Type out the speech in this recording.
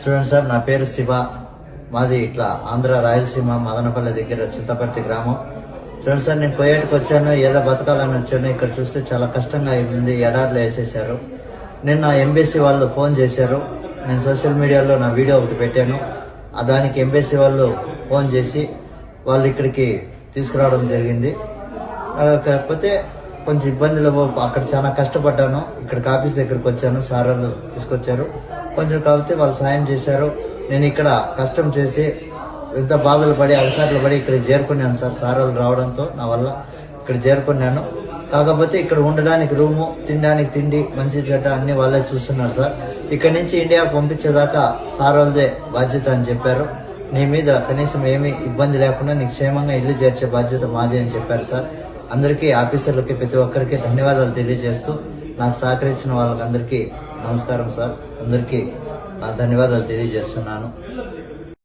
చూడండి సార్, నా పేరు శివ. మాది ఇట్లా ఆంధ్ర రాయలసీమ మదనపల్లి దగ్గర చింతపర్తి గ్రామం. చూడండి సార్, నేను కోయేటికి వచ్చాను, ఏదో బతకాలని వచ్చాను. ఇక్కడ చూస్తే చాలా కష్టంగా ఉంది, ఎడార్లు వేసేసారు. నిన్న ఎంబీసీ వాళ్ళు ఫోన్ చేశారు. నేను సోషల్ మీడియాలో నా వీడియో ఒకటి పెట్టాను. దానికి ఎంబీసీ వాళ్ళు ఫోన్ చేసి వాళ్ళు ఇక్కడికి తీసుకురావడం జరిగింది. కాకపోతే కొంచెం ఇబ్బందులు, అక్కడ చాలా కష్టపడ్డాను. ఇక్కడికి ఆఫీస్ దగ్గరకు వచ్చాను, సార్ వాళ్ళు తీసుకొచ్చారు. కొంచెం కాబట్టి వాళ్ళు సాయం చేశారు. నేను ఇక్కడ కష్టం చేసి ఎంత బాధలు పడి అలసాట్లు పడి ఇక్కడికి చేరుకున్నాను సార్. సార్ వాళ్ళు రావడంతో నా వల్ల ఇక్కడ చేరుకున్నాను. కాకపోతే ఇక్కడ ఉండడానికి రూము, తినడానికి తిండి, మంచి చెడ్డ అన్ని వాళ్ళే చూస్తున్నారు సార్. ఇక్కడ నుంచి ఇండియా పంపించేదాకా సార్ వాళ్ళదే బాధ్యత అని చెప్పారు. నీ మీద కనీసం ఏమీ ఇబ్బంది లేకుండా నీకు క్షేమంగా ఇల్లు చేర్చే బాధ్యత మాది అని చెప్పారు సార్. అందరికీ, ఆఫీసర్లకి, ప్రతి ఒక్కరికి ధన్యవాదాలు తెలియజేస్తూ నాకు సహకరించిన వాళ్ళకి అందరికీ నమస్కారం సార్. అందరికీ ధన్యవాదాలు తెలియజేస్తున్నాను.